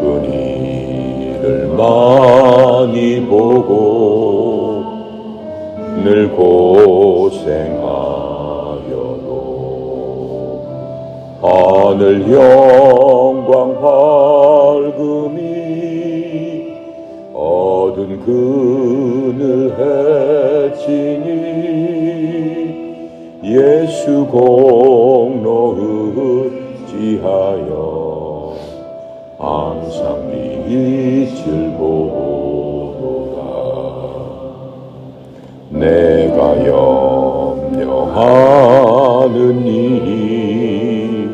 그니를 많이 보고 늘 고생하여도 하늘 영광 밝음이 어두운 그늘 해지니 예수 공로 의지하여 항상 빛을 보도다. 내가 염려하는 일이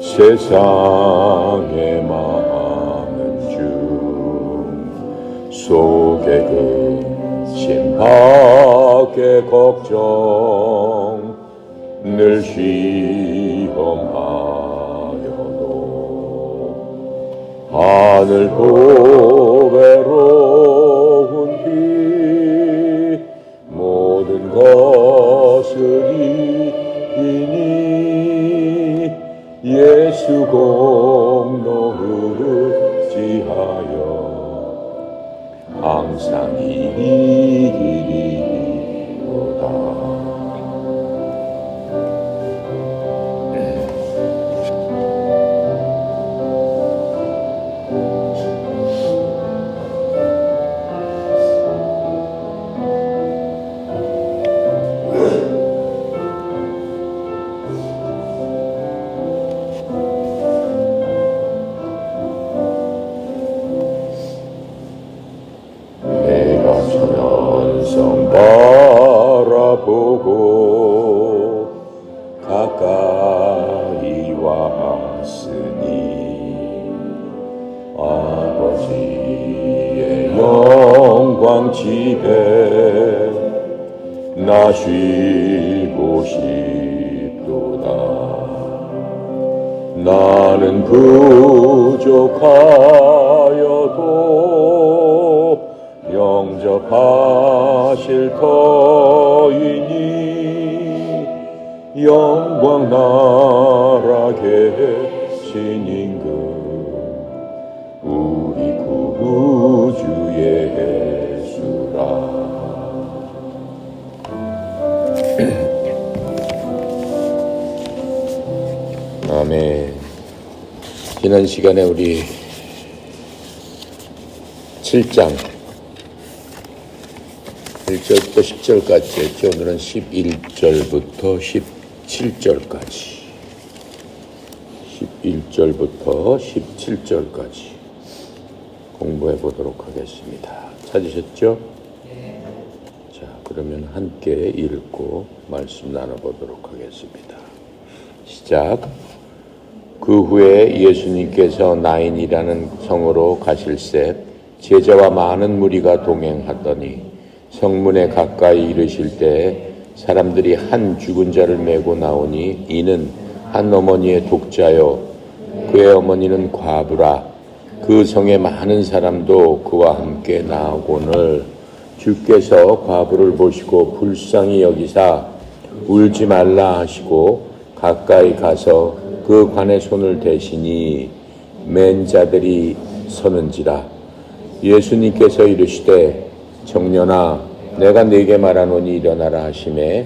세상에 많은 중 속에 근심 밖에 걱정 늘 시험하여도 하늘 보고 외로운 빛 모든 것을 이기니 예수 공로 의지하여 항상 이기리로다. 바라보고 가까이 왔으니 아버지의 영광 집에 나 쉬고 싶도다. 나는 부족하여도 영접하실 터이니 영광 나라 계신 임금 우리 구주 예수라. 아멘. 지난 시간에 우리 7장 1절부터 10절까지 했죠. 오늘은 11절부터 17절까지 11절부터 17절까지 공부해 보도록 하겠습니다. 찾으셨죠? 자, 그러면 함께 읽고 말씀 나눠보도록 하겠습니다. 시작. 그 후에 예수님께서 나인이라는 성으로 가실새 제자와 많은 무리가 동행하더니 성문에 가까이 이르실 때 사람들이 한 죽은 자를 메고 나오니 이는 한 어머니의 독자요 그의 어머니는 과부라. 그 성에 많은 사람도 그와 함께 나오거늘 주께서 과부를 보시고 불쌍히 여기사 울지 말라 하시고 가까이 가서 그 관에 손을 대시니 맨 자들이 서는지라. 예수님께서 이르시되 청년아 내가 네게 말하노니 일어나라 하시매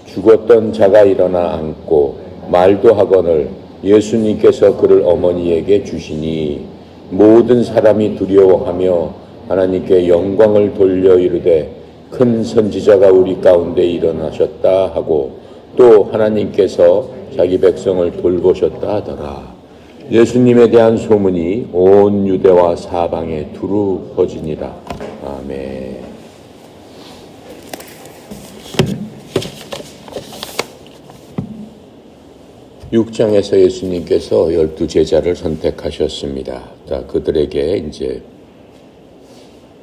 죽었던 자가 일어나 앉고 말도 하거늘 예수님께서 그를 어머니에게 주시니 모든 사람이 두려워하며 하나님께 영광을 돌려 이르되 큰 선지자가 우리 가운데 일어나셨다 하고 또 하나님께서 자기 백성을 돌보셨다 하더라. 예수님에 대한 소문이 온 유대와 사방에 두루 퍼지니라. 아멘. 6장에서 예수님께서 12제자를 선택하셨습니다. 자, 그들에게 이제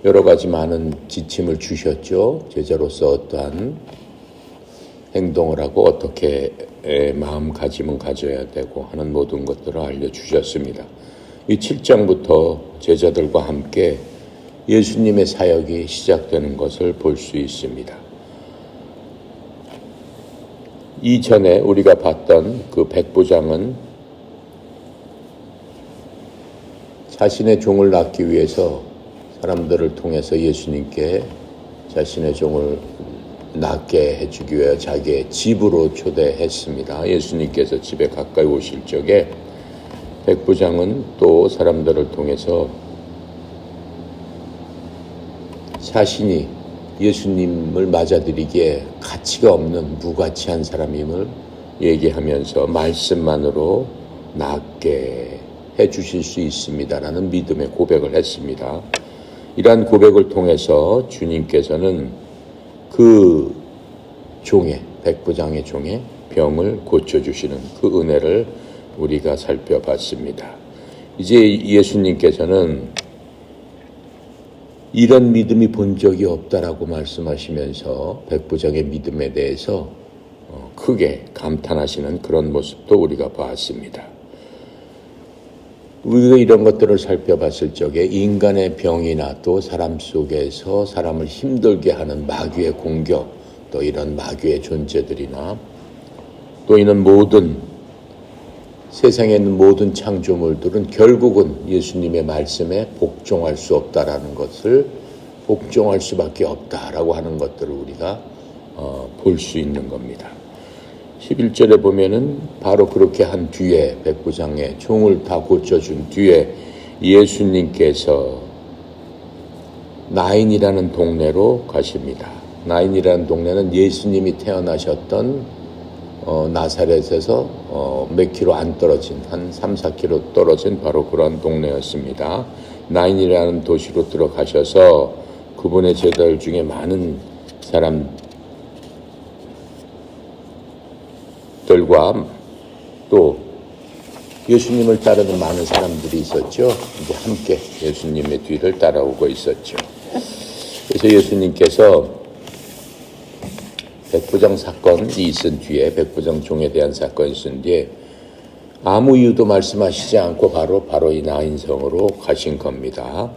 여러 가지 많은 지침을 주셨죠. 제자로서 어떠한 행동을 하고 어떻게 마음가짐은 가져야 되고 하는 모든 것들을 알려주셨습니다. 이 7장부터 제자들과 함께 예수님의 사역이 시작되는 것을 볼 수 있습니다. 이전에 우리가 봤던 그 백부장은 자신의 종을 낳기 위해서 사람들을 통해서 예수님께 자신의 종을 낳게 해주기 위해 자기의 집으로 초대했습니다. 예수님께서 집에 가까이 오실 적에 백부장은 또 사람들을 통해서 자신이 예수님을 맞아들이기에 가치가 없는 무가치한 사람임을 얘기하면서 말씀만으로 낫게 해주실 수 있습니다라는 믿음의 고백을 했습니다. 이러한 고백을 통해서 주님께서는 그 종의, 백부장의 종의 병을 고쳐주시는 그 은혜를 우리가 살펴봤습니다. 이제 예수님께서는 이런 믿음이 본 적이 없다라고 말씀하시면서 백부장의 믿음에 대해서 크게 감탄하시는 그런 모습도 우리가 봤습니다. 우리가 이런 것들을 살펴봤을 적에 인간의 병이나 또 사람 속에서 사람을 힘들게 하는 마귀의 공격, 또 이런 마귀의 존재들이나 또 이런 모든 세상에 있는 모든 창조물들은 결국은 예수님의 말씀에 복종할 수 없다라는 것을 복종할 수밖에 없다라고 하는 것들을 우리가 볼 수 있는 겁니다. 11절에 보면은 바로 그렇게 한 뒤에 백부장의 종을 다 고쳐준 뒤에 예수님께서 나인이라는 동네로 가십니다. 나인이라는 동네는 예수님이 태어나셨던 나사렛에서 몇 킬로 안 떨어진 한 3, 4킬로 떨어진 바로 그런 동네였습니다. 나인이라는 도시로 들어가셔서 그분의 제자들 중에 많은 사람들과 또 예수님을 따르는 많은 사람들이 있었죠. 이제 함께 예수님의 뒤를 따라오고 있었죠. 그래서 예수님께서 백부장 사건이 있은 뒤에, 백부장 종에 대한 사건이 있은 뒤에 아무 이유도 말씀하시지 않고 바로 이 나인성으로 가신 겁니다.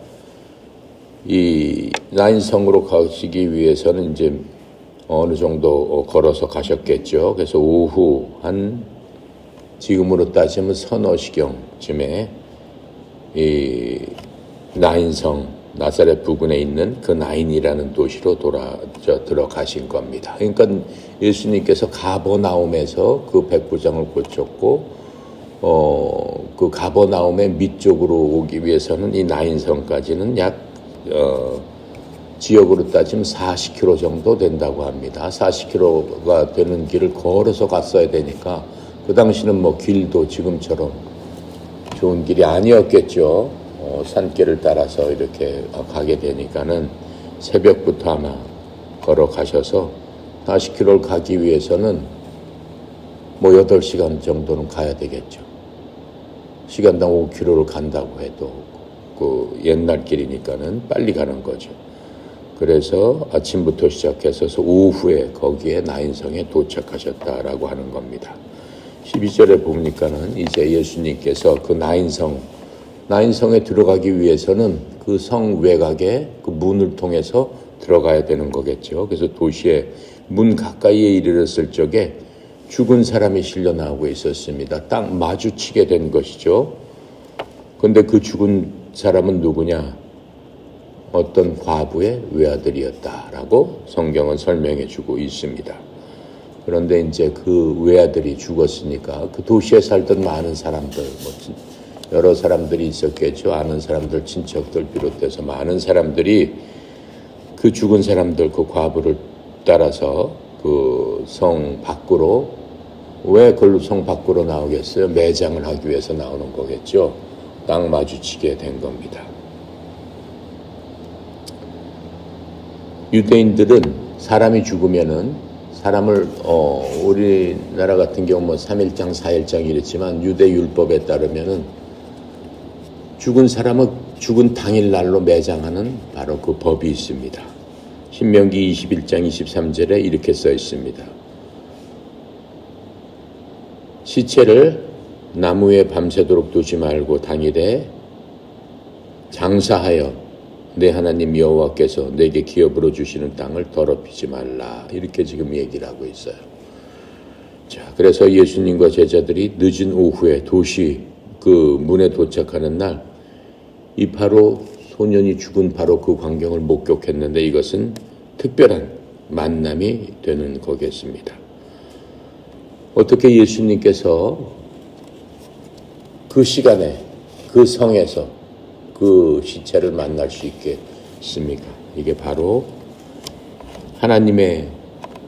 이 나인성으로 가시기 위해서는 이제 어느 정도 걸어서 가셨겠죠. 그래서 오후 한 지금으로 따지면 서너 시경쯤에 이 나인성 나사렛 부근에 있는 그 나인이라는 도시로 들어가신 겁니다. 그러니까 예수님께서 가버나움에서 그 백부장을 고쳤고, 그 가버나움의 밑쪽으로 오기 위해서는 이 나인성까지는 약, 지역으로 따지면 40km 정도 된다고 합니다. 40km가 되는 길을 걸어서 갔어야 되니까, 그 당시는 뭐 길도 지금처럼 좋은 길이 아니었겠죠. 산길을 따라서 이렇게 가게 되니까는 새벽부터 아마 걸어가셔서 40km를 가기 위해서는 뭐 8시간 정도는 가야 되겠죠. 시간당 5km를 간다고 해도 그 옛날 길이니까는 빨리 가는 거죠. 그래서 아침부터 시작해서 오후에 거기에 나인성에 도착하셨다라고 하는 겁니다. 12절에 보니까는 이제 예수님께서 그 나인성에 들어가기 위해서는 그 성 외곽에 그 문을 통해서 들어가야 되는 거겠죠. 그래서 도시의 문 가까이에 이르렀을 적에 죽은 사람이 실려 나오고 있었습니다. 딱 마주치게 된 것이죠. 그런데 그 죽은 사람은 누구냐? 어떤 과부의 외아들이었다라고 성경은 설명해 주고 있습니다. 그런데 이제 그 외아들이 죽었으니까 그 도시에 살던 많은 사람들, 여러 사람들이 있었겠죠. 아는 사람들, 친척들 비롯해서 많은 사람들이 그 죽은 사람들, 그 과부를 따라서 그 성 밖으로, 왜 그 성 밖으로 나오겠어요? 매장을 하기 위해서 나오는 거겠죠. 딱 마주치게 된 겁니다. 유대인들은 사람이 죽으면은 사람을 우리나라 같은 경우 뭐 3일장, 4일장 이랬지만 유대 율법에 따르면은 죽은 사람은 죽은 당일날로 매장하는 바로 그 법이 있습니다. 신명기 21장 23절에 이렇게 써 있습니다. 시체를 나무에 밤새도록 두지 말고 당일에 장사하여 내 하나님 여호와께서 내게 기업으로 주시는 땅을 더럽히지 말라. 이렇게 지금 얘기를 하고 있어요. 자, 그래서 예수님과 제자들이 늦은 오후에 도시 그 문에 도착하는 날 이 바로 소년이 죽은 바로 그 광경을 목격했는데 이것은 특별한 만남이 되는 거겠습니다. 어떻게 예수님께서 그 시간에 그 성에서 그 시체를 만날 수 있겠습니까? 이게 바로 하나님의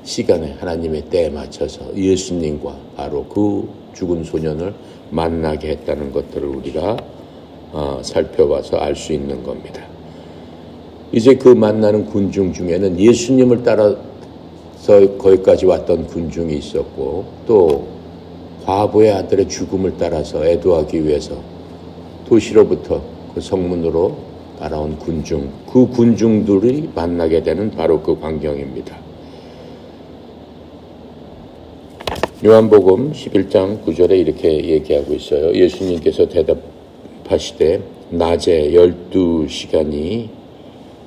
시간에 하나님의 때에 맞춰서 예수님과 바로 그 죽은 소년을 만나게 했다는 것들을 우리가 살펴봐서 알 수 있는 겁니다. 이제 그 만나는 군중 중에는 예수님을 따라서 거기까지 왔던 군중이 있었고 또 과부의 아들의 죽음을 따라서 애도하기 위해서 도시로부터 그 성문으로 따라온 군중, 그 군중들이 만나게 되는 바로 그 광경입니다. 요한복음 11장 9절에 이렇게 얘기하고 있어요. 예수님께서 대답하시되 낮에 12시간이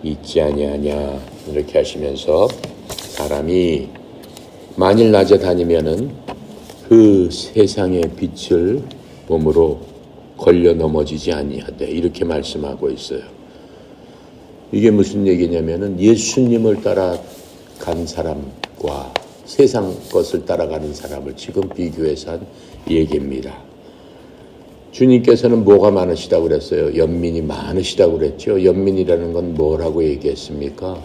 있지 아니하냐 이렇게 하시면서 사람이 만일 낮에 다니면은 그 세상의 빛을 몸으로 걸려 넘어지지 아니하되 이렇게 말씀하고 있어요. 이게 무슨 얘기냐면은 예수님을 따라간 사람과 세상 것을 따라가는 사람을 지금 비교해서 한 얘기입니다. 주님께서는 뭐가 많으시다고 그랬어요? 연민이 많으시다고 그랬죠. 연민이라는 건 뭐라고 얘기했습니까?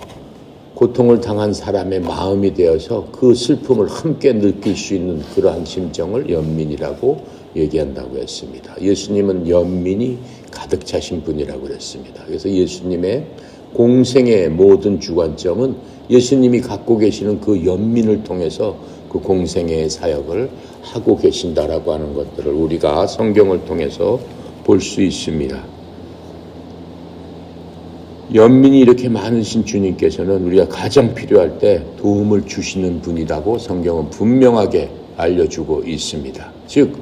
고통을 당한 사람의 마음이 되어서 그 슬픔을 함께 느낄 수 있는 그러한 심정을 연민이라고 얘기한다고 했습니다. 예수님은 연민이 가득 차신 분이라고 그랬습니다. 그래서 예수님의 공생의 모든 주관점은 예수님이 갖고 계시는 그 연민을 통해서 그 공생의 사역을 하고 계신다라고 하는 것들을 우리가 성경을 통해서 볼 수 있습니다. 연민이 이렇게 많으신 주님께서는 우리가 가장 필요할 때 도움을 주시는 분이라고 성경은 분명하게 알려주고 있습니다. 즉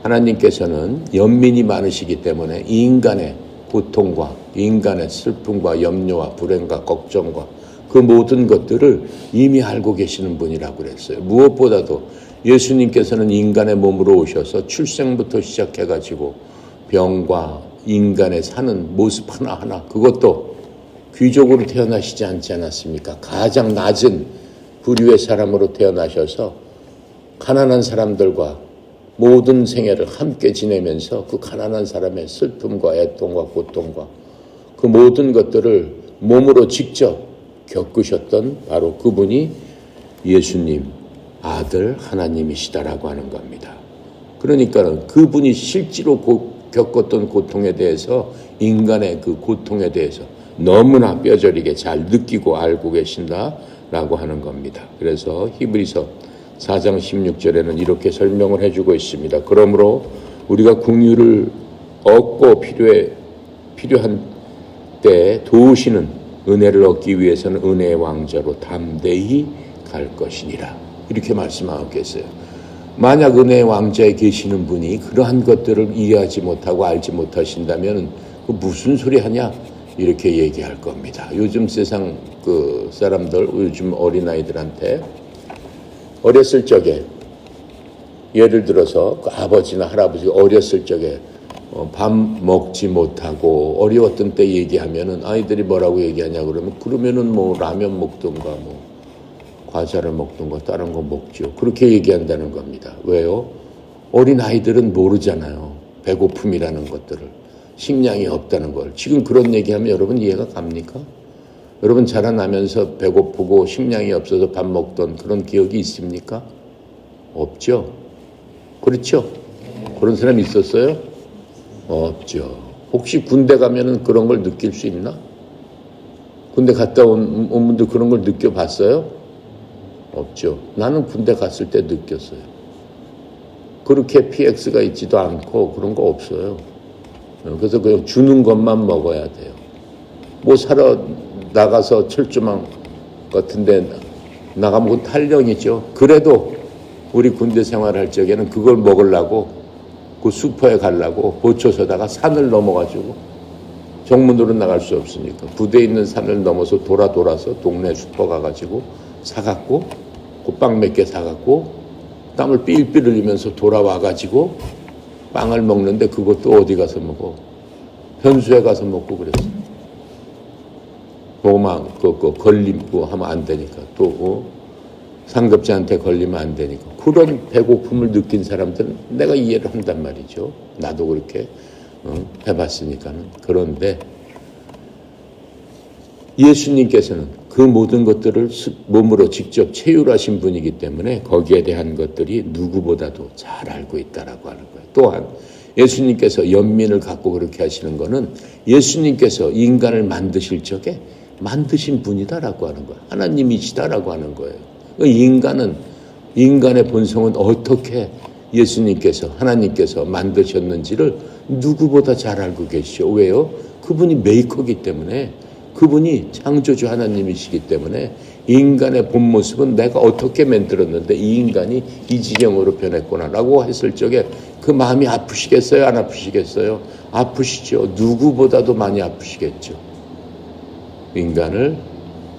하나님께서는 연민이 많으시기 때문에 인간의 고통과 인간의 슬픔과 염려와 불행과 걱정과 그 모든 것들을 이미 알고 계시는 분이라고 그랬어요. 무엇보다도 예수님께서는 인간의 몸으로 오셔서 출생부터 시작해가지고 병과 인간의 사는 모습 하나하나 그것도 귀족으로 태어나시지 않지 않았습니까? 가장 낮은 부류의 사람으로 태어나셔서 가난한 사람들과 모든 생애를 함께 지내면서 그 가난한 사람의 슬픔과 애통과 고통과 그 모든 것들을 몸으로 직접 겪으셨던 바로 그분이 예수님 아들 하나님이시다라고 하는 겁니다. 그러니까 그분이 실제로 겪었던 고통에 대해서 인간의 그 고통에 대해서 너무나 뼈저리게 잘 느끼고 알고 계신다라고 하는 겁니다. 그래서 히브리서 4장 16절에는 이렇게 설명을 해주고 있습니다. 그러므로 우리가 긍휼을 얻고 필요한 때 도우시는 은혜를 얻기 위해서는 은혜의 왕자로 담대히 갈 것이니라. 이렇게 말씀하고 계세요. 만약 은혜의 왕자에 계시는 분이 그러한 것들을 이해하지 못하고 알지 못하신다면 그 무슨 소리 하냐? 이렇게 얘기할 겁니다. 요즘 세상 그 사람들, 요즘 어린아이들한테 어렸을 적에 예를 들어서 그 아버지나 할아버지가 어렸을 적에 밥 먹지 못하고 어려웠던 때 얘기하면은 아이들이 뭐라고 얘기하냐 그러면은 뭐 라면 먹든가 뭐 과자를 먹든가 다른 거 먹죠. 그렇게 얘기한다는 겁니다. 왜요? 어린 아이들은 모르잖아요. 배고픔이라는 것들을. 식량이 없다는 걸. 지금 그런 얘기하면 여러분 이해가 갑니까? 여러분 자라나면서 배고프고 식량이 없어서 밥 먹던 그런 기억이 있습니까? 없죠. 그렇죠? 그런 사람 있었어요? 없죠. 혹시 군대 가면은 그런 걸 느낄 수 있나? 군대 갔다 온 분들 그런 걸 느껴봤어요? 없죠. 나는 군대 갔을 때 느꼈어요. 그렇게 PX가 있지도 않고 그런 거 없어요. 그래서 그냥 주는 것만 먹어야 돼요. 뭐 사러 나가서 철조망 같은데 나가면 탈령이죠. 그래도 우리 군대 생활할 적에는 그걸 먹으려고 그 슈퍼에 가려고 보초서다가 산을 넘어가지고 정문으로 나갈 수 없으니까 부대에 있는 산을 넘어서 돌아서 동네 슈퍼 가가지고 사갖고 그 빵 몇 개 사갖고 땀을 삘삘 흘리면서 돌아와가지고 빵을 먹는데 그것도 어디 가서 먹어? 현수에 가서 먹고 그랬어요. 뭐만 걸리고 하면 안 되니까 또 상급자한테 걸리면 안 되니까 그런 배고픔을 느낀 사람들은 내가 이해를 한단 말이죠. 나도 그렇게 해봤으니까는. 그런데 예수님께서는 그 모든 것들을 몸으로 직접 체휼하신 분이기 때문에 거기에 대한 것들이 누구보다도 잘 알고 있다라고 하는 거예요. 또한 예수님께서 연민을 갖고 그렇게 하시는 것은 예수님께서 인간을 만드실 적에 만드신 분이다라고 하는 거예요. 하나님이시다라고 하는 거예요. 인간의 본성은 어떻게 예수님께서 하나님께서 만드셨는지를 누구보다 잘 알고 계시죠. 왜요? 그분이 메이커이기 때문에, 그분이 창조주 하나님이시기 때문에 인간의 본 모습은 내가 어떻게 만들었는데 이 인간이 이 지경으로 변했구나라고 했을 적에 그 마음이 아프시겠어요? 안 아프시겠어요? 아프시죠. 누구보다도 많이 아프시겠죠. 인간을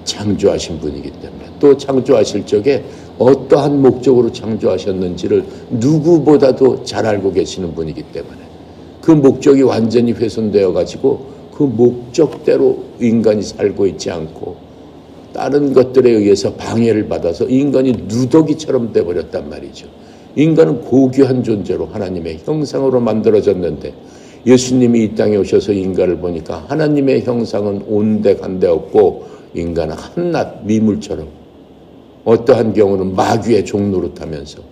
창조하신 분이기 때문에, 또 창조하실 적에 어떠한 목적으로 창조하셨는지를 누구보다도 잘 알고 계시는 분이기 때문에 그 목적이 완전히 훼손되어 가지고 그 목적대로 인간이 살고 있지 않고 다른 것들에 의해서 방해를 받아서 인간이 누더기처럼 돼버렸단 말이죠. 인간은 고귀한 존재로 하나님의 형상으로 만들어졌는데 예수님이 이 땅에 오셔서 인간을 보니까 하나님의 형상은 온데간데 없고 인간은 한낱 미물처럼, 어떠한 경우는 마귀의 종노릇하면서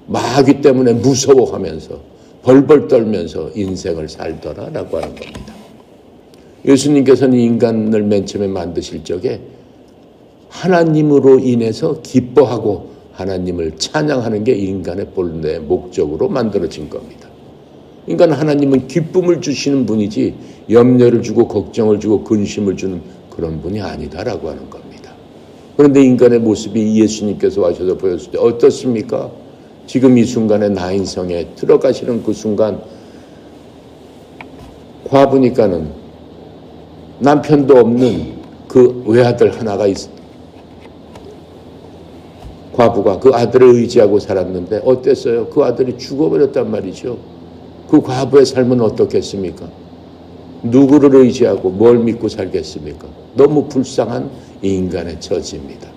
마귀 때문에 무서워하면서 벌벌 떨면서 인생을 살더라라고 하는 겁니다. 예수님께서는 인간을 맨 처음에 만드실 적에 하나님으로 인해서 기뻐하고 하나님을 찬양하는 게 인간의 본래 목적으로 만들어진 겁니다. 인간은 하나님은 기쁨을 주시는 분이지 염려를 주고 걱정을 주고 근심을 주는 그런 분이 아니다라고 하는 겁니다. 그런데 인간의 모습이 예수님께서 와셔서 보였을 때 어떻습니까? 지금 이 순간에 나인성에 들어가시는 그 순간 과부니까는 남편도 없는 그 외아들 하나가 과부가 그 아들을 의지하고 살았는데 어땠어요? 그 아들이 죽어버렸단 말이죠. 그 과부의 삶은 어떻겠습니까? 누구를 의지하고 뭘 믿고 살겠습니까? 너무 불쌍한 인간의 처지입니다.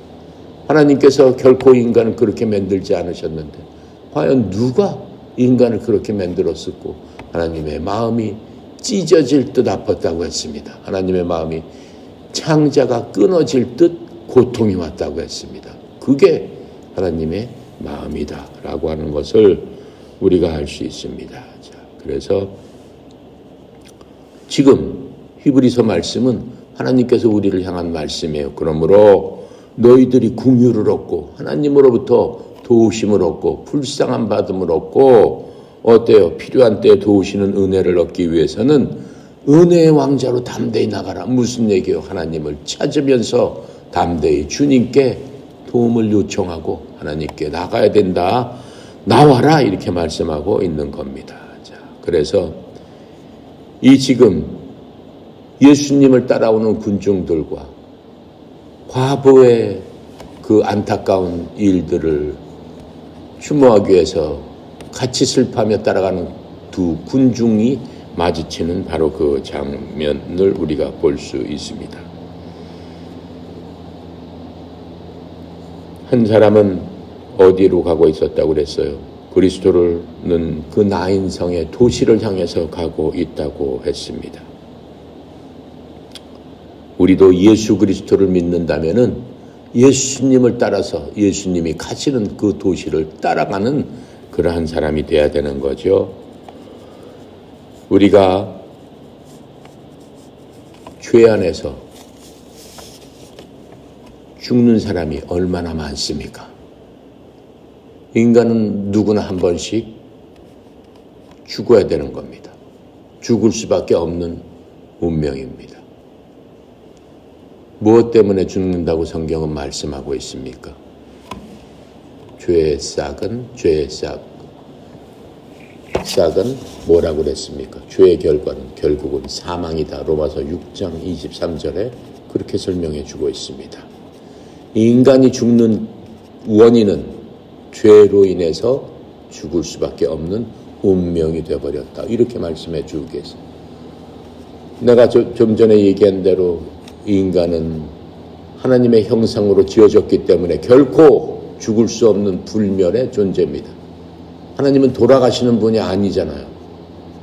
하나님께서 결코 인간을 그렇게 만들지 않으셨는데 과연 누가 인간을 그렇게 만들었었고 하나님의 마음이 찢어질 듯 아팠다고 했습니다. 하나님의 마음이 창자가 끊어질 듯 고통이 왔다고 했습니다. 그게 하나님의 마음이다라고 하는 것을 우리가 알 수 있습니다. 자, 그래서 지금 히브리서 말씀은 하나님께서 우리를 향한 말씀이에요. 그러므로 너희들이 긍휼을 얻고 하나님으로부터 도우심을 얻고 불쌍한 받음을 얻고 어때요? 필요한 때에 도우시는 은혜를 얻기 위해서는 은혜의 왕자로 담대히 나가라. 무슨 얘기예요? 하나님을 찾으면서 담대히 주님께 도움을 요청하고 하나님께 나가야 된다. 나와라 이렇게 말씀하고 있는 겁니다. 자, 그래서 이 지금 예수님을 따라오는 군중들과 과부의 그 안타까운 일들을 추모하기 위해서 같이 슬퍼하며 따라가는 두 군중이 마주치는 바로 그 장면을 우리가 볼 수 있습니다. 한 사람은 어디로 가고 있었다고 그랬어요? 그리스도는 그 나인성의 도시를 향해서 가고 있다고 했습니다. 우리도 예수 그리스도를 믿는다면은 예수님을 따라서 예수님이 가시는 그 도시를 따라가는 그러한 사람이 돼야 되는 거죠. 우리가 죄 안에서 죽는 사람이 얼마나 많습니까? 인간은 누구나 한 번씩 죽어야 되는 겁니다. 죽을 수밖에 없는 운명입니다. 무엇 때문에 죽는다고 성경은 말씀하고 있습니까? 죄의 싹은 뭐라고 그랬습니까? 죄의 결과는 결국은 사망이다. 로마서 6장 23절에 그렇게 설명해 주고 있습니다. 인간이 죽는 원인은 죄로 인해서 죽을 수밖에 없는 운명이 되어버렸다. 이렇게 말씀해 주고 계세요. 내가 좀 전에 얘기한 대로 인간은 하나님의 형상으로 지어졌기 때문에 결코 죽을 수 없는 불멸의 존재입니다. 하나님은 돌아가시는 분이 아니잖아요.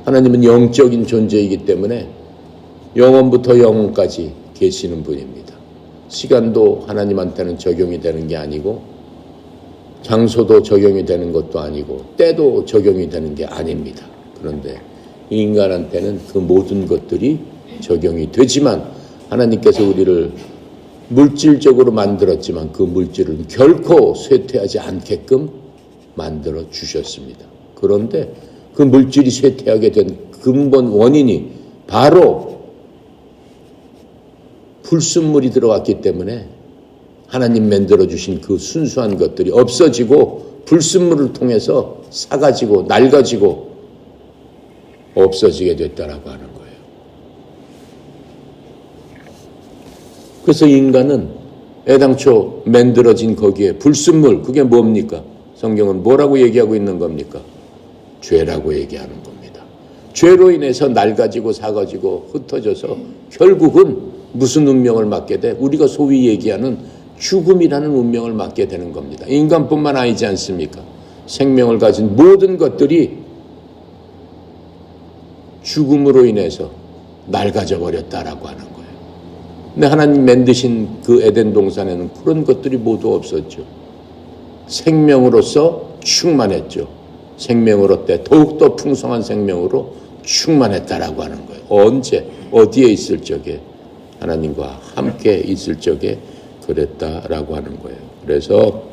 하나님은 영적인 존재이기 때문에 영원부터 영원까지 계시는 분입니다. 시간도 하나님한테는 적용이 되는 게 아니고 장소도 적용이 되는 것도 아니고 때도 적용이 되는 게 아닙니다. 그런데 인간한테는 그 모든 것들이 적용이 되지만 하나님께서 우리를 물질적으로 만들었지만 그 물질은 결코 쇠퇴하지 않게끔 만들어 주셨습니다. 그런데 그 물질이 쇠퇴하게 된 근본 원인이 바로 불순물이 들어왔기 때문에 하나님 만들어 주신 그 순수한 것들이 없어지고 불순물을 통해서 사가지고 낡아지고 없어지게 됐다라고 하는 거예요. 그래서 인간은 애당초 만들어진 거기에 불순물, 그게 뭡니까? 성경은 뭐라고 얘기하고 있는 겁니까? 죄라고 얘기하는 겁니다. 죄로 인해서 낡아지고 사가지고 흩어져서 결국은 무슨 운명을 맞게 돼? 우리가 소위 얘기하는 죽음이라는 운명을 맞게 되는 겁니다. 인간뿐만 아니지 않습니까? 생명을 가진 모든 것들이 죽음으로 인해서 낡아져 버렸다라고 하는 거예요. 근데 하나님 만드신 그 에덴 동산에는 그런 것들이 모두 없었죠. 생명으로서 충만했죠. 생명으로 때 더욱더 풍성한 생명으로 충만했다라고 하는 거예요. 언제 어디에 있을 적에 하나님과 함께 있을 적에 그랬다라고 하는 거예요. 그래서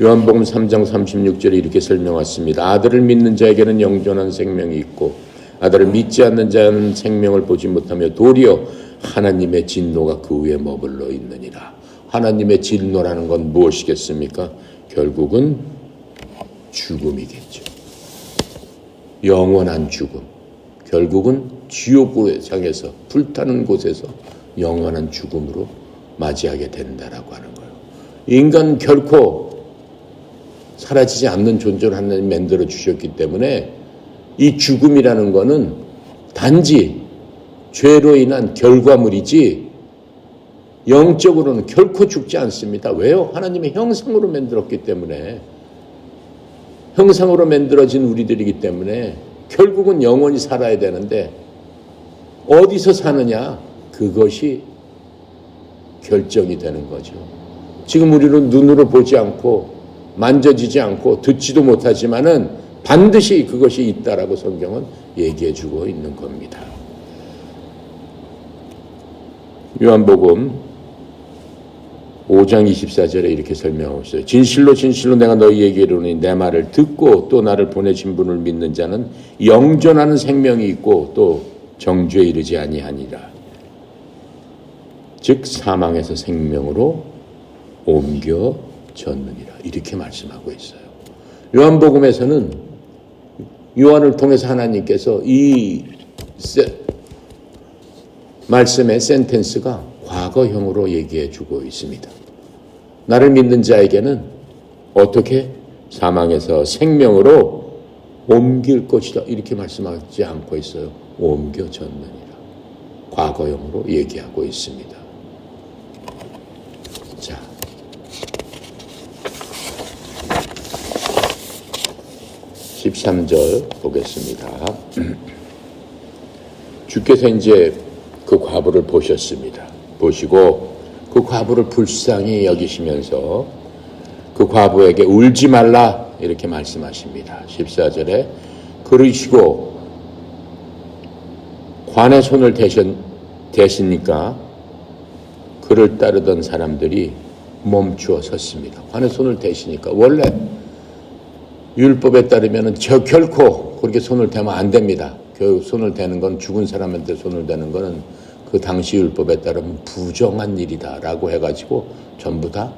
요한복음 3장 36절에 이렇게 설명했습니다. 아들을 믿는 자에게는 영존한 생명이 있고 아들을 믿지 않는 자는 생명을 보지 못하며 도리어 하나님의 진노가 그 위에 머물러 있느니라. 하나님의 진노라는 건 무엇이겠습니까? 결국은 죽음이겠죠. 영원한 죽음. 결국은 지옥의 상에서 불타는 곳에서 영원한 죽음으로 맞이하게 된다라고 하는 거예요. 인간 결코 사라지지 않는 존재를 하나님 만들어 주셨기 때문에 이 죽음이라는 거는 단지 죄로 인한 결과물이지 영적으로는 결코 죽지 않습니다. 왜요? 하나님의 형상으로 만들었기 때문에 형상으로 만들어진 우리들이기 때문에 결국은 영원히 살아야 되는데 어디서 사느냐? 그것이 결정이 되는 거죠. 지금 우리는 눈으로 보지 않고 만져지지 않고 듣지도 못하지만은 반드시 그것이 있다라고 성경은 얘기해 주고 있는 겁니다. 요한복음 5장 24절에 이렇게 설명하고 있어요. 진실로 진실로 내가 너희에게 이르노니 내 말을 듣고 또 나를 보내신 분을 믿는 자는 영존하는 생명이 있고 또 정죄에 이르지 아니하니라. 즉 사망에서 생명으로 옮겨졌느니라. 이렇게 말씀하고 있어요. 요한복음에서는 요한을 통해서 하나님께서 이 말씀의 센텐스가 과거형으로 얘기해 주고 있습니다. 나를 믿는 자에게는 어떻게 사망에서 생명으로 옮길 것이다. 이렇게 말씀하지 않고 있어요. 옮겨졌느니라. 과거형으로 얘기하고 있습니다. 자, (13절) 보겠습니다. 주께서 이제 그 과부를 보셨습니다. 보시고 그 과부를 불쌍히 여기시면서 그 과부에게 울지 말라 이렇게 말씀하십니다. 14절에 그러시고 관에 손을 대시니까 그를 따르던 사람들이 멈추어 섰습니다. 관에 손을 대시니까 원래 율법에 따르면 결코 그렇게 손을 대면 안 됩니다. 그 손을 대는 건 죽은 사람한테 손을 대는 거는 그 당시 율법에 따르면 부정한 일이다라고 해가지고 전부 다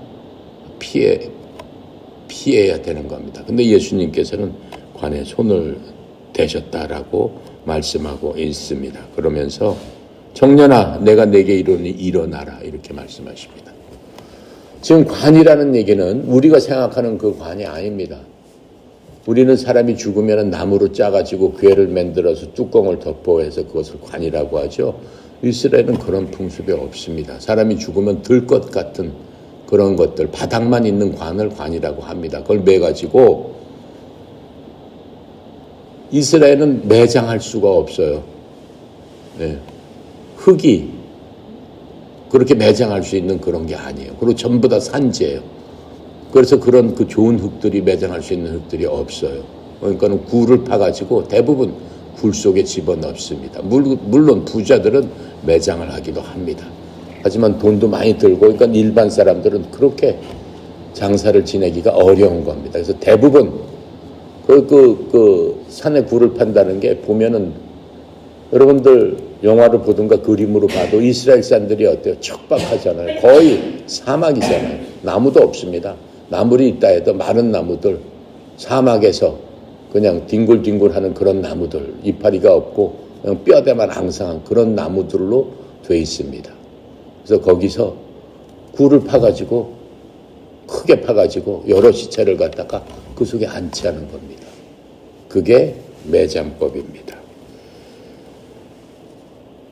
피해야 되는 겁니다. 근데 예수님께서는 관에 손을 대셨다라고 말씀하고 있습니다. 그러면서 청년아 내가 내게 이르노니 일어나라 이렇게 말씀하십니다. 지금 관이라는 얘기는 우리가 생각하는 그 관이 아닙니다. 우리는 사람이 죽으면 나무로 짜가지고 궤를 만들어서 뚜껑을 덮어해서 그것을 관이라고 하죠. 이스라엘은 그런 풍습이 없습니다. 사람이 죽으면 들 것 같은 그런 것들, 바닥만 있는 관을 관이라고 합니다. 그걸 매가지고 이스라엘은 매장할 수가 없어요. 네. 흙이 그렇게 매장할 수 있는 그런 게 아니에요. 그리고 전부 다 산지예요. 그래서 그런 그 좋은 흙들이 매장할 수 있는 흙들이 없어요. 그러니까는 굴을 파가지고 대부분 굴 속에 집어넣습니다. 물론 부자들은 매장을 하기도 합니다. 하지만 돈도 많이 들고, 그러니까 일반 사람들은 그렇게 장사를 지내기가 어려운 겁니다. 그래서 대부분 그 산에 굴을 판다는 게 보면은 여러분들 영화로 보든가 그림으로 봐도 이스라엘 산들이 어때요? 척박하잖아요. 거의 사막이잖아요. 나무도 없습니다. 나물이 있다 해도 마른 나무들, 사막에서 그냥 뒹굴뒹굴하는 그런 나무들, 이파리가 없고 그냥 뼈대만 앙상한 그런 나무들로 돼 있습니다. 그래서 거기서 굴을 파가지고 크게 파가지고 여러 시체를 갖다가 그 속에 안치하는 겁니다. 그게 매장법입니다.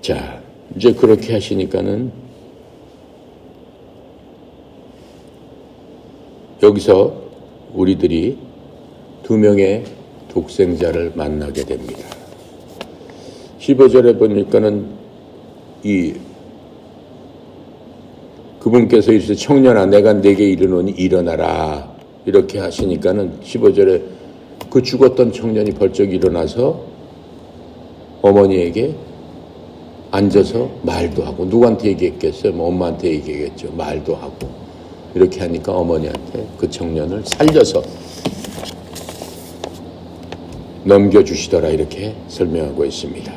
자, 이제 그렇게 하시니까는 여기서 우리들이 두 명의 독생자를 만나게 됩니다. 15절에 보니까는 그분께서 이르시되 청년아 내가 네게 이르노니 일어나라 이렇게 하시니까는 15절에 그 죽었던 청년이 벌쩍 일어나서 어머니에게 앉아서 말도 하고, 누구한테 얘기했겠어요? 뭐 엄마한테 얘기했겠죠. 말도 하고 이렇게 하니까 어머니한테 그 청년을 살려서 넘겨주시더라 이렇게 설명하고 있습니다.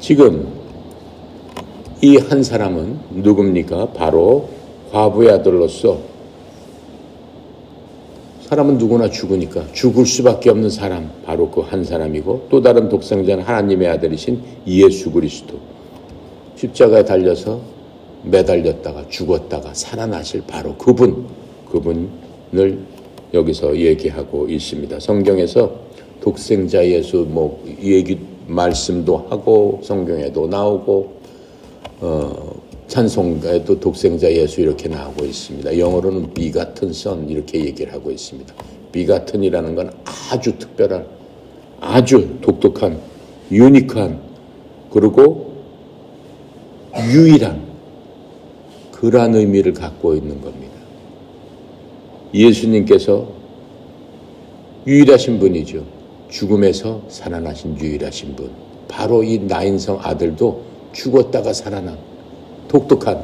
지금 이 한 사람은 누굽니까? 바로 과부의 아들로서, 사람은 누구나 죽으니까 죽을 수밖에 없는 사람, 바로 그 한 사람이고, 또 다른 독생자는 하나님의 아들이신 예수 그리스도, 십자가에 달려서 매달렸다가 죽었다가 살아나실 바로 그분을 여기서 얘기하고 있습니다. 성경에서 독생자 예수 얘기 말씀도 하고 성경에도 나오고 찬송가에도 독생자 예수 이렇게 나오고 있습니다. 영어로는 begotten son 이렇게 얘기를 하고 있습니다. begotten이라는 건 아주 특별한, 아주 독특한, 유니크한, 그리고 유일한 그러한 의미를 갖고 있는 겁니다. 예수님께서 유일하신 분이죠. 죽음에서 살아나신 유일하신 분. 바로 이 나인성 아들도 죽었다가 살아난 독특한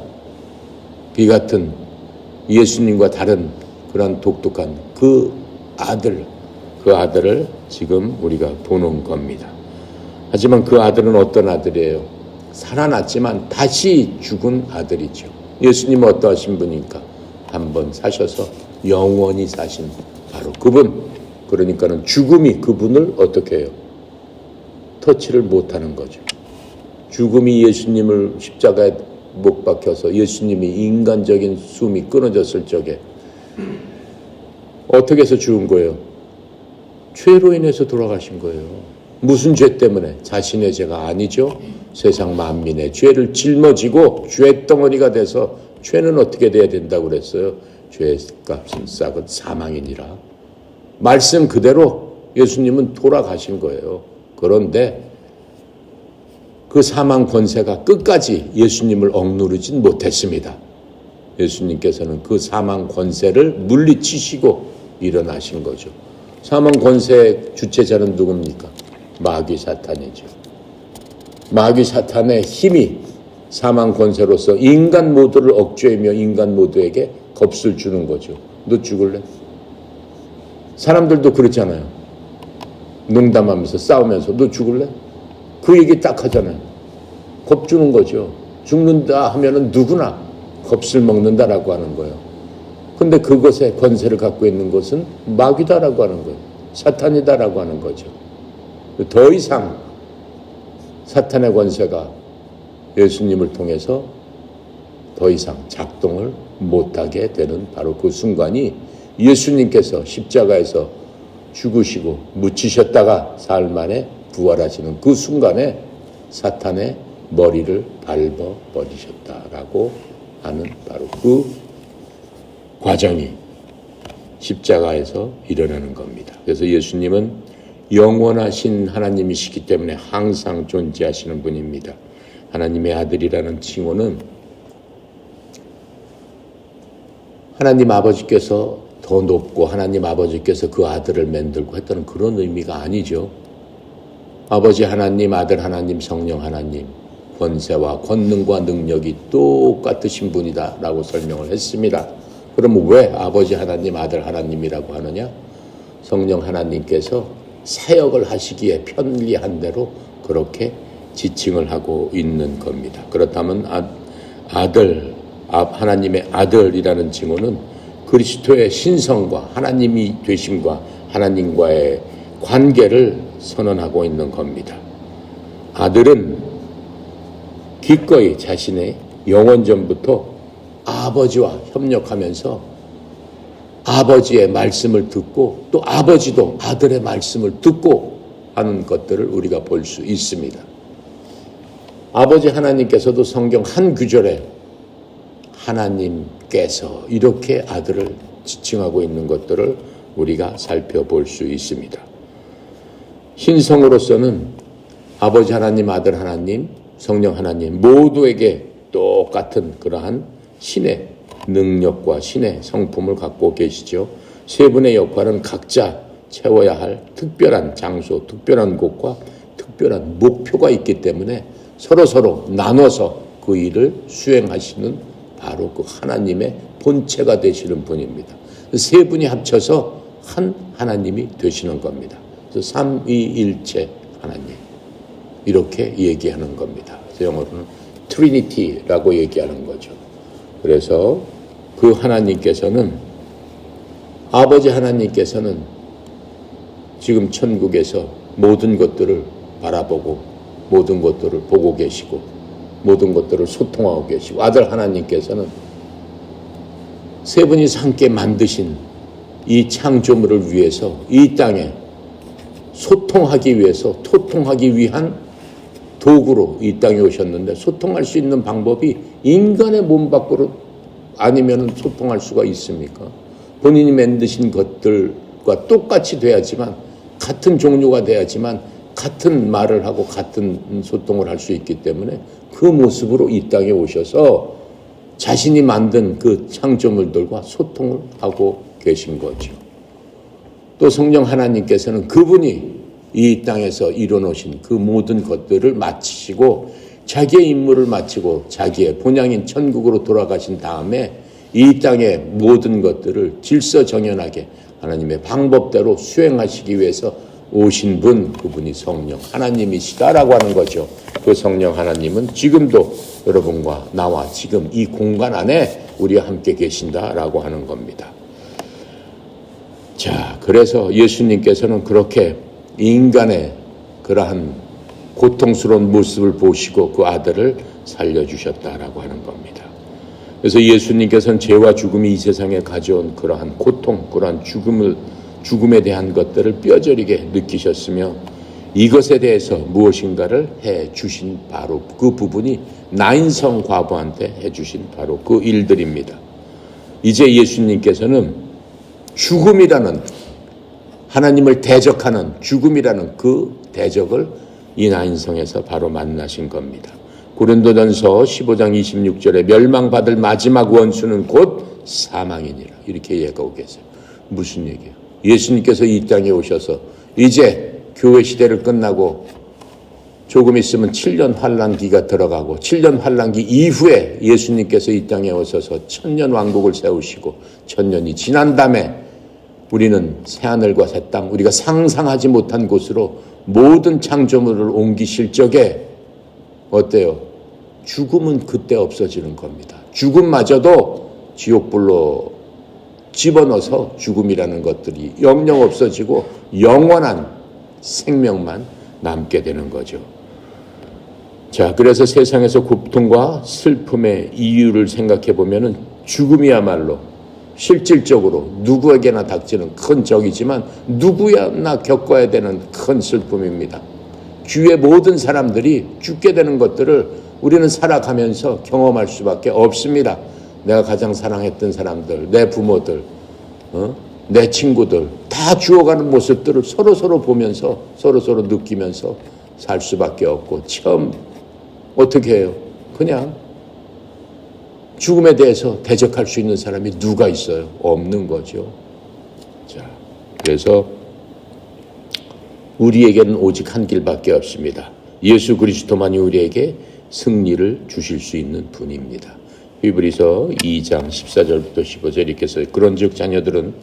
비 같은 예수님과 다른 그런 독특한 그 아들을 지금 우리가 보는 겁니다. 하지만 그 아들은 어떤 아들이에요? 살아났지만 다시 죽은 아들이죠. 예수님은 어떠하신 분입니까? 한번 사셔서 영원히 사신 바로 그분. 그러니까는 죽음이 그분을 어떻게 해요? 터치를 못하는 거죠. 죽음이 예수님을 십자가에 못 박혀서 예수님이 인간적인 숨이 끊어졌을 적에 어떻게 해서 죽은 거예요? 죄로 인해서 돌아가신 거예요. 무슨 죄 때문에? 자신의 죄가 아니죠. 세상 만민의 죄를 짊어지고 죄덩어리가 돼서, 죄는 어떻게 돼야 된다고 그랬어요? 죄의 값은 싹은 사망이니라. 말씀 그대로 예수님은 돌아가신 거예요. 그런데 그 사망 권세가 끝까지 예수님을 억누르진 못했습니다. 예수님께서는 그 사망 권세를 물리치시고 일어나신 거죠. 사망 권세의 주체자는 누굽니까? 마귀 사탄이죠. 마귀 사탄의 힘이 사망 권세로서 인간 모두를 억제하며 인간 모두에게 겁을 주는 거죠. 너 죽을래? 사람들도 그렇잖아요. 농담하면서 싸우면서 너 죽을래? 그 얘기 딱 하잖아요. 겁 주는 거죠. 죽는다 하면은 누구나 겁을 먹는다라고 하는 거예요. 근데 그것의 권세를 갖고 있는 것은 마귀다라고 하는 거예요. 사탄이다라고 하는 거죠. 더 이상 사탄의 권세가 예수님을 통해서 더 이상 작동을 못하게 되는 바로 그 순간이 예수님께서 십자가에서 죽으시고 묻히셨다가 사흘 만에 부활하시는 그 순간에 사탄의 머리를 밟아버리셨다라고 하는 바로 그 과정이 십자가에서 일어나는 겁니다. 그래서 예수님은 영원하신 하나님이시기 때문에 항상 존재하시는 분입니다. 하나님의 아들이라는 칭호는 하나님 아버지께서 더 높고 하나님 아버지께서 그 아들을 만들고 했다는 그런 의미가 아니죠. 아버지 하나님, 아들 하나님, 성령 하나님, 권세와 권능과 능력이 똑같으신 분이다 라고 설명을 했습니다. 그러면 왜 아버지 하나님, 아들 하나님이라고 하느냐? 성령 하나님께서 사역을 하시기에 편리한 대로 그렇게 지칭을 하고 있는 겁니다. 그렇다면 하나님의 아들이라는 칭호는 그리스도의 신성과 하나님이 되심과 하나님과의 관계를 선언하고 있는 겁니다. 아들은 기꺼이 자신의 영원전부터 아버지와 협력하면서 아버지의 말씀을 듣고 또 아버지도 아들의 말씀을 듣고 하는 것들을 우리가 볼 수 있습니다. 아버지 하나님께서도 성경 한 구절에 하나님께서 이렇게 아들을 지칭하고 있는 것들을 우리가 살펴볼 수 있습니다. 신성으로서는 아버지 하나님, 아들 하나님, 성령 하나님 모두에게 똑같은 그러한 신의 능력과 신의 성품을 갖고 계시죠. 세 분의 역할은 각자 채워야 할 특별한 장소, 특별한 곳과 특별한 목표가 있기 때문에 서로 나눠서 그 일을 수행하시는 바로 그 하나님의 본체가 되시는 분입니다. 세 분이 합쳐서 한 하나님이 되시는 겁니다. 그래서 삼위일체 하나님 이렇게 얘기하는 겁니다. 그래서 영어로는 트리니티라고 얘기하는 거죠. 그래서 그 하나님께서는 아버지 하나님께서는 지금 천국에서 모든 것들을 바라보고 모든 것들을 보고 계시고 모든 것들을 소통하고 계시고 아들 하나님께서는 세 분이서 함께 만드신 이 창조물을 위해서 이 땅에 소통하기 위해서 토통하기 위한 도구로 이 땅에 오셨는데 소통할 수 있는 방법이 인간의 몸 밖으로 아니면 소통할 수가 있습니까? 본인이 만드신 것들과 똑같이 돼야지만 같은 종류가 돼야지만 같은 말을 하고 같은 소통을 할 수 있기 때문에 그 모습으로 이 땅에 오셔서 자신이 만든 그 창조물들과 소통을 하고 계신 거죠. 또 성령 하나님께서는 그분이 이 땅에서 이뤄놓으신 그 모든 것들을 마치시고 자기의 임무를 마치고 자기의 본향인 천국으로 돌아가신 다음에 이 땅의 모든 것들을 질서정연하게 하나님의 방법대로 수행하시기 위해서 오신 분, 그분이 성령 하나님이시다라고 하는 거죠. 그 성령 하나님은 지금도 여러분과 나와 지금 이 공간 안에 우리와 함께 계신다라고 하는 겁니다. 자, 그래서 예수님께서는 그렇게 인간의 그러한 고통스러운 모습을 보시고 그 아들을 살려주셨다라고 하는 겁니다. 그래서 예수님께서는 죄와 죽음이 이 세상에 가져온 그러한 고통, 그러한 죽음에 대한 것들을 뼈저리게 느끼셨으며 이것에 대해서 무엇인가를 해주신 바로 그 부분이 나인성 과부한테 해주신 바로 그 일들입니다. 이제 예수님께서는 죽음이라는 하나님을 대적하는 죽음이라는 그 대적을 이 나인성에서 바로 만나신 겁니다. 고린도전서 15장 26절에 멸망받을 마지막 원수는 곧 사망이니라 이렇게 얘기하고 계세요. 무슨 얘기예요? 예수님께서 이 땅에 오셔서 이제 교회 시대를 끝나고 조금 있으면 7년 환란기가 들어가고 7년 환란기 이후에 예수님께서 이 땅에 오셔서 천년 왕국을 세우시고 천년이 지난 다음에 우리는 새하늘과 새 땅, 우리가 상상하지 못한 곳으로 모든 창조물을 옮기실 적에 어때요? 죽음은 그때 없어지는 겁니다. 죽음마저도 지옥불로 집어넣어서 죽음이라는 것들이 영영 없어지고 영원한 생명만 남게 되는 거죠. 자, 그래서 세상에서 고통과 슬픔의 이유를 생각해 보면은 죽음이야말로 실질적으로 누구에게나 닥치는 큰 적이지만 누구나 겪어야 되는 큰 슬픔입니다. 주위의 모든 사람들이 죽게 되는 것들을 우리는 살아가면서 경험할 수밖에 없습니다. 내가 가장 사랑했던 사람들, 내 부모들, 내 친구들 다 죽어가는 모습들을 서로 보면서 서로 느끼면서 살 수밖에 없고 처음 어떻게 해요? 그냥 죽음에 대해서 대적할 수 있는 사람이 누가 있어요? 없는 거죠. 자, 그래서 우리에게는 오직 한 길밖에 없습니다. 예수 그리스도만이 우리에게 승리를 주실 수 있는 분입니다. 히브리서 2장 14절부터 15절 이렇게 써요. 그런즉 자녀들은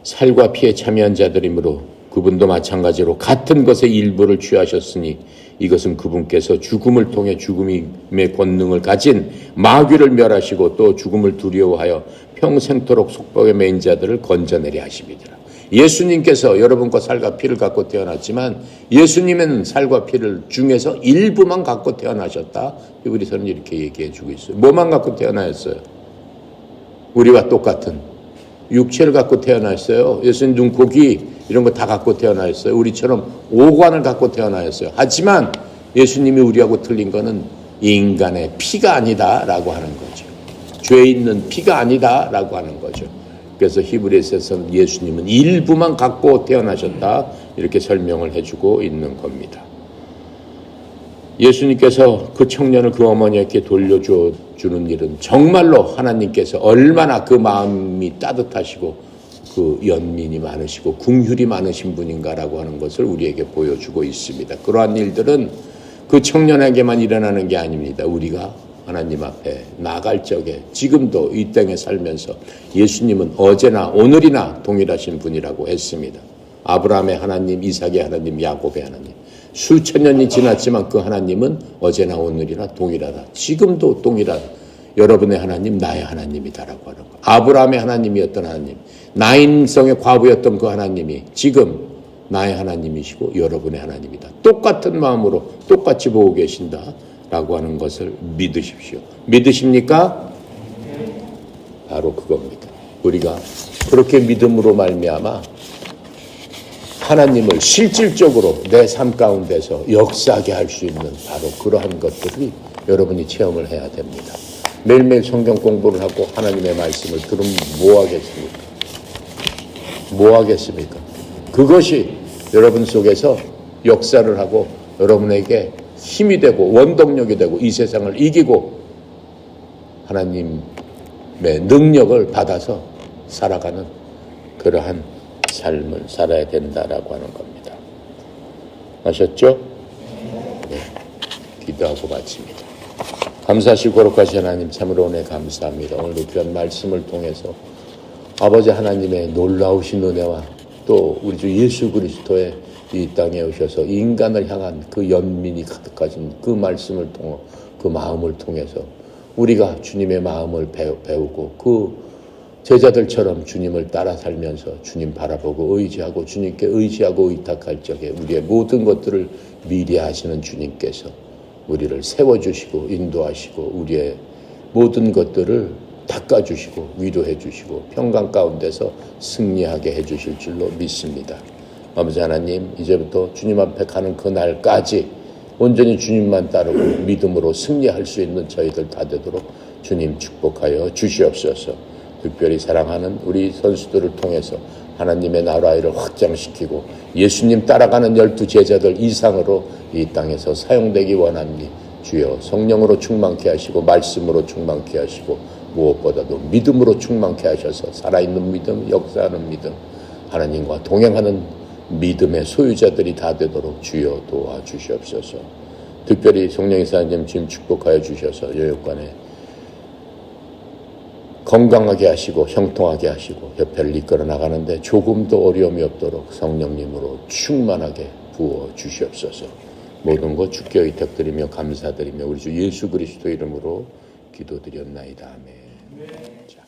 살과 피에 참여한 자들이므로 그분도 마찬가지로 같은 것의 일부를 취하셨으니 이것은 그분께서 죽음을 통해 죽음의 권능을 가진 마귀를 멸하시고 또 죽음을 두려워하여 평생토록 속박에 매인 자들을 건져내려 하심이니라. 예수님께서 여러분과 살과 피를 갖고 태어났지만 예수님은 살과 피를 중에서 일부만 갖고 태어나셨다. 히브리서는 이렇게 얘기해 주고 있어요. 뭐만 갖고 태어나셨어요? 우리와 똑같은 육체를 갖고 태어났어요. 예수님 눈, 코, 귀 이런 거 다 갖고 태어나셨어요. 우리처럼 오관을 갖고 태어나셨어요. 하지만 예수님이 우리하고 틀린 거는 인간의 피가 아니다라고 하는 거죠. 죄 있는 피가 아니다라고 하는 거죠. 그래서 히브리서에서는 예수님은 일부만 갖고 태어나셨다 이렇게 설명을 해주고 있는 겁니다. 예수님께서 그 청년을 그 어머니에게 돌려주는 일은 정말로 하나님께서 얼마나 그 마음이 따뜻하시고 그 연민이 많으시고 긍휼이 많으신 분인가라고 하는 것을 우리에게 보여주고 있습니다. 그러한 일들은 그 청년에게만 일어나는 게 아닙니다. 우리가 하나님 앞에 나갈 적에 지금도 이 땅에 살면서 예수님은 어제나 오늘이나 동일하신 분이라고 했습니다. 아브라함의 하나님, 이삭의 하나님, 야곱의 하나님. 수천 년이 지났지만 그 하나님은 어제나 오늘이나 동일하다. 지금도 동일하다. 여러분의 하나님, 나의 하나님이다라고 하는 거. 아브라함의 하나님이었던 하나님, 나인성의 과부였던 그 하나님이 지금 나의 하나님이시고 여러분의 하나님이다. 똑같은 마음으로 똑같이 보고 계신다라고 하는 것을 믿으십시오. 믿으십니까? 바로 그겁니다. 우리가 그렇게 믿음으로 말미암아 하나님을 실질적으로 내 삶 가운데서 역사하게 할 수 있는 바로 그러한 것들이 여러분이 체험을 해야 됩니다. 매일매일 성경 공부를 하고 하나님의 말씀을 들으면 뭐 하겠습니까? 뭐 하겠습니까? 그것이 여러분 속에서 역사를 하고 여러분에게 힘이 되고 원동력이 되고 이 세상을 이기고 하나님의 능력을 받아서 살아가는 그러한 삶을 살아야 된다라고 하는 겁니다. 아셨죠? 네. 기도하고 마칩니다. 감사하시고 거룩하신 하나님 참으로 은혜 감사합니다. 오늘도 귀한 말씀을 통해서 아버지 하나님의 놀라우신 은혜와 또 우리 주 예수 그리스도의 이 땅에 오셔서 인간을 향한 그 연민이 가득하신 그 말씀을 통해 그 마음을 통해서 우리가 주님의 마음을 배우고 그 제자들처럼 주님을 따라 살면서 주님 바라보고 의지하고 주님께 의지하고 의탁할 적에 우리의 모든 것들을 미리 하시는 주님께서 우리를 세워주시고 인도하시고 우리의 모든 것들을 닦아주시고 위로해 주시고 평강 가운데서 승리하게 해주실 줄로 믿습니다. 아버지 하나님, 이제부터 주님 앞에 가는 그날까지 온전히 주님만 따르고 믿음으로 승리할 수 있는 저희들 다 되도록 주님 축복하여 주시옵소서. 특별히 사랑하는 우리 선수들을 통해서 하나님의 나라를 확장시키고 예수님 따라가는 12 제자들 이상으로 이 땅에서 사용되기 원합니다. 주여 성령으로 충만케 하시고 말씀으로 충만케 하시고 무엇보다도 믿음으로 충만케 하셔서 살아있는 믿음, 역사하는 믿음, 하나님과 동행하는 믿음의 소유자들이 다 되도록 주여 도와주시옵소서. 특별히 성령의 사님 지금 축복하여 주셔서 여육간에 건강하게 하시고 형통하게 하시고 협회를 이끌어 나가는데 조금도 어려움이 없도록 성령님으로 충만하게 부어 주시옵소서. 모든 것 주께 의탁드리며 감사드리며 우리 주 예수 그리스도 이름으로 기도드렸나이다. 아멘. 자.